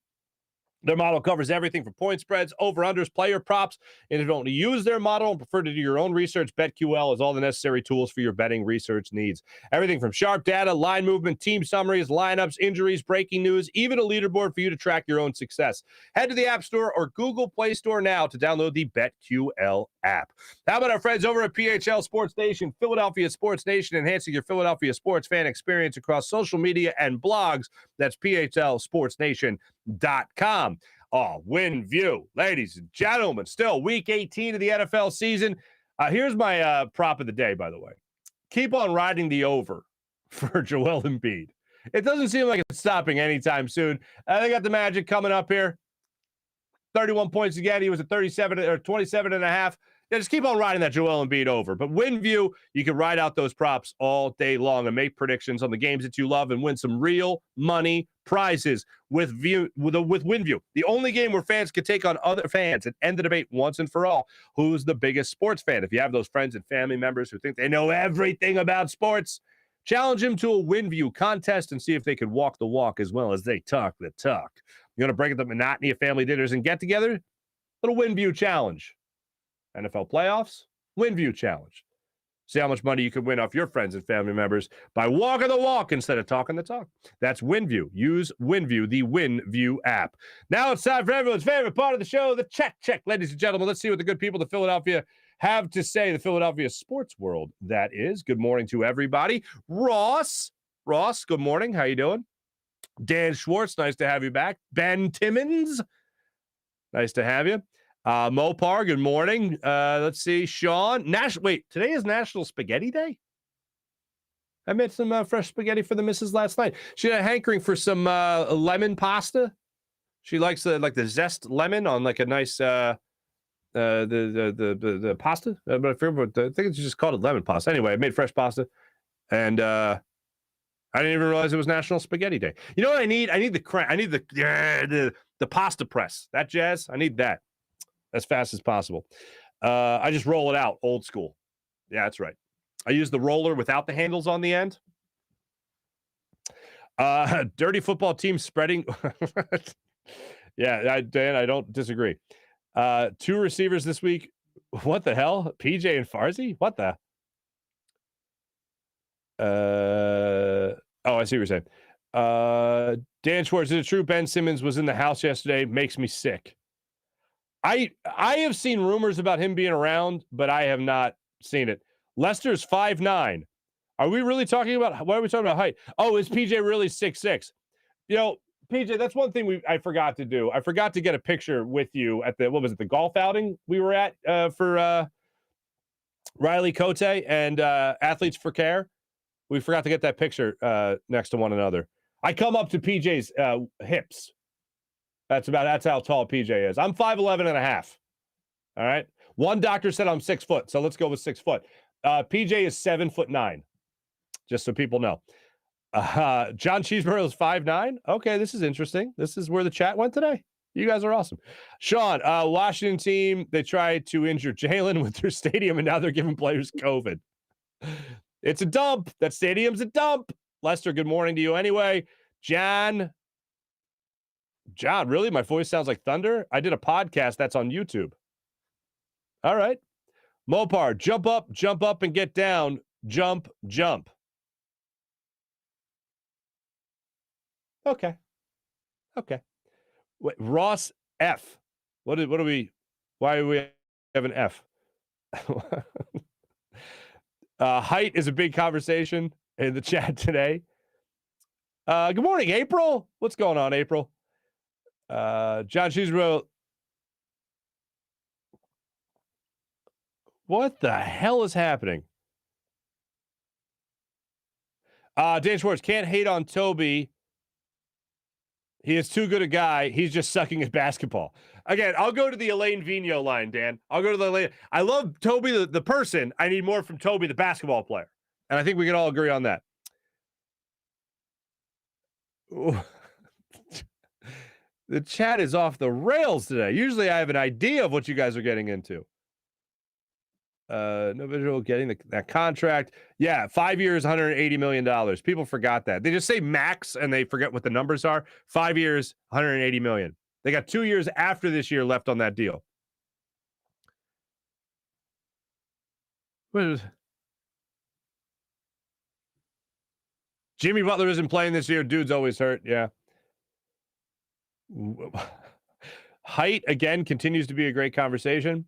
Their model covers everything from point spreads, over-unders, player props. And if you don't use their model and prefer to do your own research, BetQL has all the necessary tools for your betting research needs. Everything from sharp data, line movement, team summaries, lineups, injuries, breaking news, even a leaderboard for you to track your own success. Head to the App Store or Google Play Store now to download the BetQL app. How about our friends over at PHL Sports Nation, Philadelphia Sports Nation, enhancing your Philadelphia sports fan experience across social media and blogs. That's PHLSportsNation.com. Oh, win view. Ladies and gentlemen, still week 18 of the NFL season. Here's my prop of the day, by the way. Keep on riding the over for Joel Embiid. It doesn't seem like it's stopping anytime soon. They got the Magic coming up here. 31 points again. He was at 37 or 27 and a half. Yeah, just keep on riding that Joel Embiid over. But WinView, you can ride out those props all day long and make predictions on the games that you love and win some real money prizes with WinView. The only game where fans can take on other fans and end the debate once and for all. Who's the biggest sports fan? If you have those friends and family members who think they know everything about sports, challenge them to a WinView contest and see if they can walk the walk as well as they talk the talk. You want to break up the monotony of family dinners and get-together? Little WinView challenge. NFL playoffs, WinView challenge. See how much money you can win off your friends and family members by walking the walk instead of talking the talk. That's WinView. Use WinView, the WinView app. Now it's time for everyone's favorite part of the show, the check. Ladies and gentlemen, let's see what the good people of Philadelphia have to say. The Philadelphia sports world, that is. Good morning to everybody. Ross, good morning. How you doing? Dan Schwartz, nice to have you back. Ben Timmons, nice to have you. Mopar, good morning. Let's see. Sean, today is National Spaghetti Day? I made some fresh spaghetti for the missus last night. She had a hankering for some lemon pasta. She likes the zest lemon on like a nice the pasta. But I think it's just called it lemon pasta. Anyway, I made fresh pasta, and I didn't even realize it was National Spaghetti Day. You know what I need? I need the pasta press. That jazz. I need that as fast as possible. I just roll it out, old school. Yeah, that's right. I use the roller without the handles on the end. Dirty football team spreading. Yeah, Dan, I don't disagree. 2 receivers this week. What the hell? PJ and Farzy? What the? I see what you're saying. Dan Schwartz, is it true Ben Simmons was in the house yesterday? Makes me sick. I have seen rumors about him being around, but I have not seen it. Lester's 5'9", Are we really talking about, why are we talking about height? Oh, is PJ really 6'6"? You know, PJ, that's one thing I forgot to do. I forgot to get a picture with you at the, what was it, the golf outing we were at for Riley COTY and Athletes for Care. We forgot to get that picture next to one another. I come up to PJ's hips. That's how tall PJ is. I'm 5'11" and a half. All right. One doctor said I'm 6 foot, so let's go with 6 foot. PJ is 7'9", just so people know. John Cheeseborough is 5'9". Okay, this is interesting. This is where the chat went today. You guys are awesome. Sean, Washington team, they tried to injure Jalen with their stadium, and now they're giving players COVID. It's a dump. That stadium's a dump. Lester, good morning to you anyway. John, really? My voice sounds like thunder? I did a podcast that's on YouTube. All right. Mopar, jump up, and get down. Jump. Okay. Wait, Ross F. What are we? Why do we have an F? Height is a big conversation in the chat today. Good morning, April. What's going on, April? John Cheeseborough. What the hell is happening? Dan Schwartz, can't hate on Toby. He is too good a guy. He's just sucking at basketball. Again, I'll go to the Elaine Vigneault line, Dan. I'll go to the Elaine. I love Toby, the person. I need more from Toby, the basketball player. And I think we can all agree on that. The chat is off the rails today. Usually I have an idea of what you guys are getting into. No visual getting that contract. Yeah, 5 years, $180 million. People forgot that. They just say max and they forget what the numbers are. 5 years, $180 million. They got 2 years after this year left on that deal. Jimmy Butler isn't playing this year. Dude's always hurt. Yeah. Height, again, continues to be a great conversation.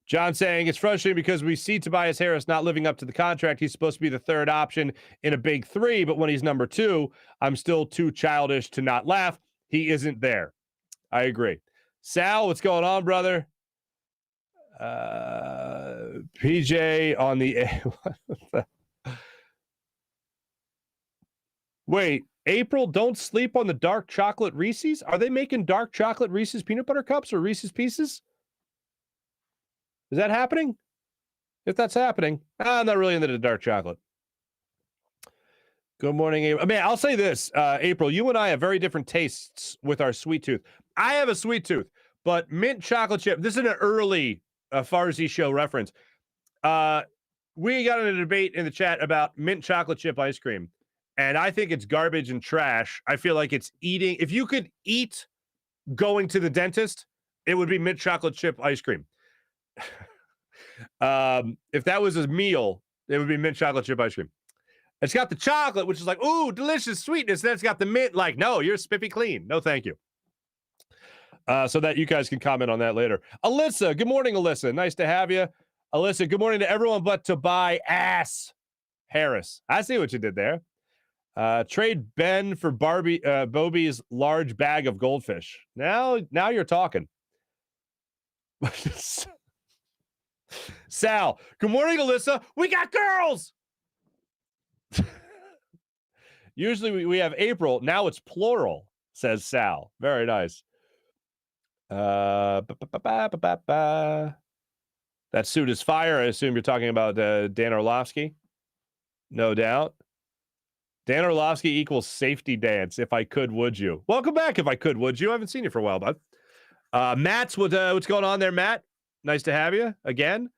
John saying it's frustrating because we see Tobias Harris not living up to the contract. He's supposed to be the third option in a big three, but when he's number two, I'm still too childish to not laugh. He isn't there. I agree. Sal, what's going on, brother? PJ on the... Wait, April, don't sleep on the dark chocolate Reese's? Are they making dark chocolate Reese's peanut butter cups or Reese's Pieces? Is that happening? If that's happening, I'm not really into the dark chocolate. Good morning, April. I mean, I'll say this, April, you and I have very different tastes with our sweet tooth. I have a sweet tooth, but mint chocolate chip, this is an early Farzy show reference. We got in a debate in the chat about mint chocolate chip ice cream, and I think it's garbage and trash. I feel like it's eating. If you could eat going to the dentist, it would be mint chocolate chip ice cream. If that was a meal, it would be mint chocolate chip ice cream. It's got the chocolate, which is like, ooh, delicious sweetness. Then it's got the mint, like, no, you're spiffy clean. No, thank you. So that you guys can comment on that later. Alyssa, good morning, Alyssa. Nice to have you. Alyssa, good morning to everyone but Tobias Harris. I see what you did there. Trade Ben for Bobby's large bag of goldfish. Now you're talking. Sal, good morning, Alyssa. We got girls. Usually we have April. Now it's plural, says Sal. Very nice. That suit is fire. I assume you're talking about Dan Orlovsky. No doubt. Dan Orlovsky equals safety dance. If I could, would you? Welcome back. If I could, would you? I haven't seen you for a while, bud. Matt's what's going on there, Matt? Nice to have you again.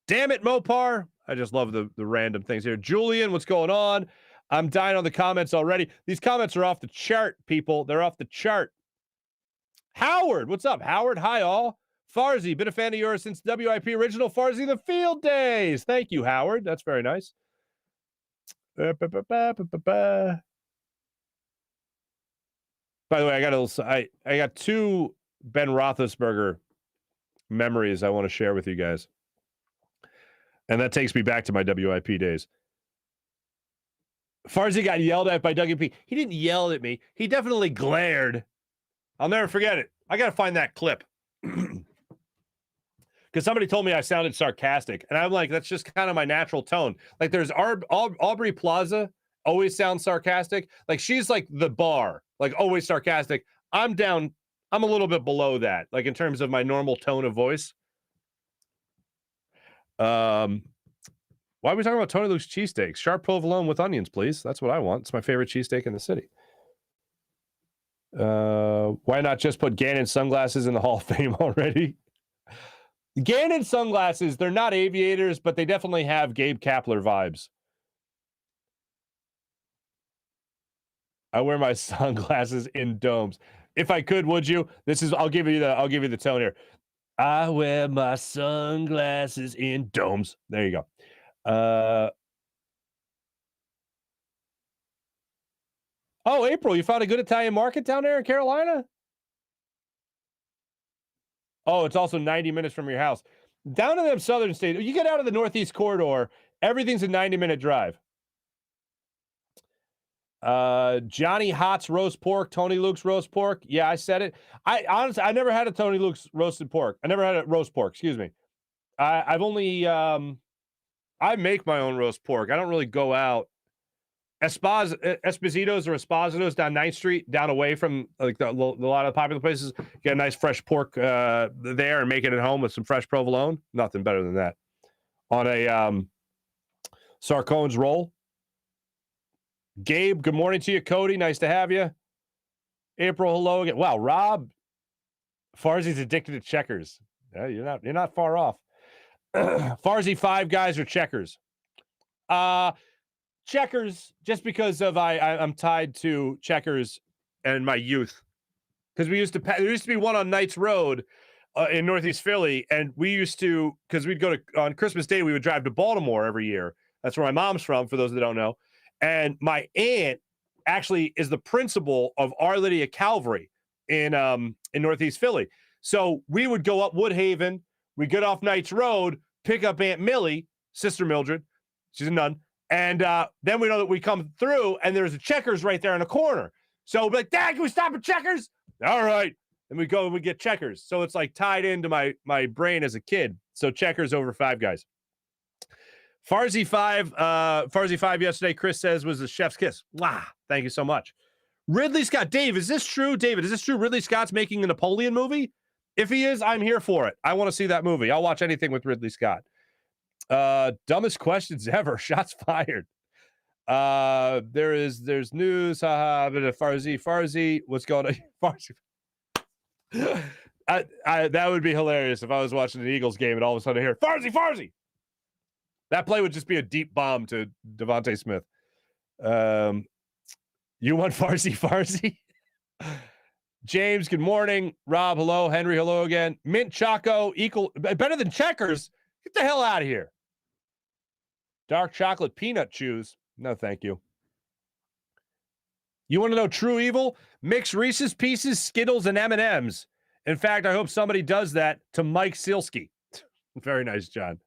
Damn it, Mopar. I just love the random things here. Julian, what's going on? I'm dying on the comments already. These comments are off the chart, people. They're off the chart. Howard, what's up, Howard? Hi, all. Farzy, been a fan of yours since WIP original Farzy the Field days. Thank you, Howard. That's very nice. By the way, I got two Ben Roethlisberger memories I want to share with you guys. And that takes me back to my WIP days. Farzy got yelled at by WP. He didn't yell at me. He definitely glared. I'll never forget it. I got to find that clip. Because somebody told me I sounded sarcastic. And I'm like, that's just kind of my natural tone. Like there's Aubrey Plaza always sounds sarcastic. Like she's like the bar, like always sarcastic. I'm down. I'm a little bit below that, like in terms of my normal tone of voice. Why are we talking about Tony Luke's cheesesteaks? Sharp provolone with onions, please. That's what I want. It's my favorite cheesesteak in the city. Why not just put Gannon sunglasses in the Hall of Fame already? Gannon sunglasses, they're not aviators, but they definitely have Gabe Kapler vibes. I wear my sunglasses in domes. If I could, would you? I'll give you the tone here. I wear my sunglasses in domes. There you go. April, you found a good Italian market down there in Carolina? Oh, it's also 90 minutes from your house. Down in them southern states, you get out of the Northeast corridor, everything's a 90-minute drive. Johnny Hott's roast pork, Tony Luke's roast pork. Yeah, I said it. I honestly, I never had a Tony Luke's roasted pork. I never had a roast pork, excuse me. I've only, I make my own roast pork. I don't really go out. Esposito's or Esposito's down 9th Street, down away from like a lot of popular places. Get a nice fresh pork there and make it at home with some fresh provolone. Nothing better than that. On a Sarcone's roll. Gabe, good morning to you. Cody, nice to have you. April, hello again. Wow, Rob, Farzy's addicted to checkers. Yeah, you're not far off. Farzy, Five Guys or checkers? Checkers, just because of I'm tied to checkers and my youth. Because there used to be one on Knights Road in Northeast Philly, and we used to, because we'd go to, on Christmas Day, we would drive to Baltimore every year. That's where my mom's from, for those that don't know. And my aunt actually is the principal of Our Lady of Calvary in Northeast Philly. So we would go up Woodhaven, we'd get off Knights Road, pick up Aunt Millie, Sister Mildred, she's a nun, and then we know that we come through, and there's a Checkers right there in the corner. So we're like, Dad, can we stop at Checkers? All right. And we go and we get Checkers. So it's like tied into my brain as a kid. So Checkers over Five Guys. Farzy 5 yesterday, Chris says, was the chef's kiss. Wow. Thank you so much. Ridley Scott. Dave, is this true? David, is this true? Ridley Scott's making a Napoleon movie? If he is, I'm here for it. I want to see that movie. I'll watch anything with Ridley Scott. Dumbest questions ever. Shots fired. There's news. But Farzy, what's going on? Farzy. That would be hilarious if I was watching an Eagles game and all of a sudden I hear Farzy. That play would just be a deep bomb to Devontae Smith. You want Farzy? James, good morning. Rob, hello. Henry, hello again. Mint Choco, better than Checkers. Get the hell out of here. Dark chocolate peanut chews. No, thank you. You want to know true evil? Mix Reese's Pieces, Skittles, and M&Ms. In fact, I hope somebody does that to Mike Silsky. Very nice, John.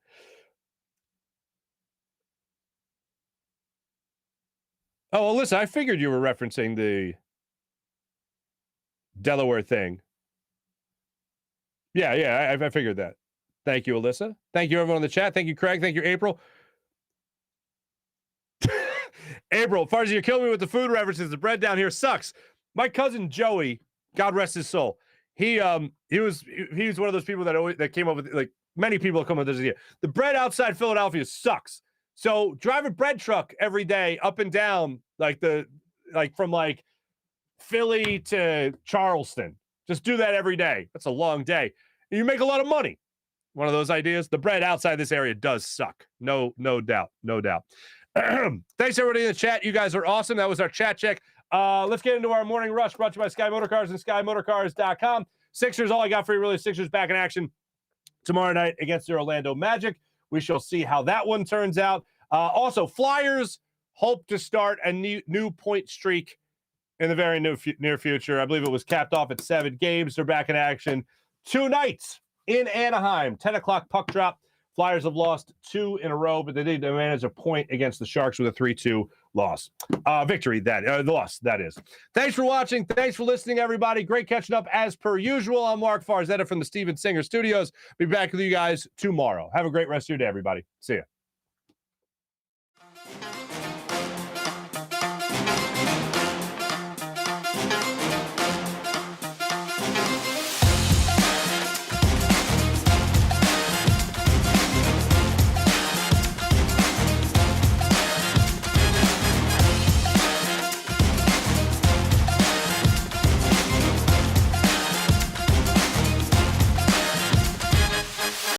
Oh, Alyssa, I figured you were referencing the Delaware thing. Yeah, I figured that. Thank you, Alyssa. Thank you, everyone in the chat. Thank you, Craig. Thank you, April. April, Farzy, you're killing me with the food references. The bread down here sucks. My cousin Joey, God rest his soul, he was one of those people that came up with, like, many people come up with this idea. The bread outside Philadelphia sucks. So drive a bread truck every day up and down, from Philly to Charleston. Just do that every day. That's a long day. And you make a lot of money. One of those ideas. The bread outside this area does suck. No doubt. Thanks, everybody in the chat. You guys are awesome. That was our chat check. Let's get into our morning rush, brought to you by Sky Motorcars and SkyMotorcars.com. Sixers, all I got for you, really. Sixers back in action tomorrow night against the Orlando Magic. We shall see how that one turns out. Also, Flyers hope to start a new point streak in the very near future. I believe it was capped off at 7 games. They're back in action 2 nights in Anaheim. 10 o'clock puck drop Flyers have lost 2 in a row, but they did manage a point against the Sharks with a 3-2 loss. Victory, the loss, that is. Thanks for watching. Thanks for listening, everybody. Great catching up as per usual. I'm Marc Farzetta from the Steven Singer Studios. Be back with you guys tomorrow. Have a great rest of your day, everybody. See ya.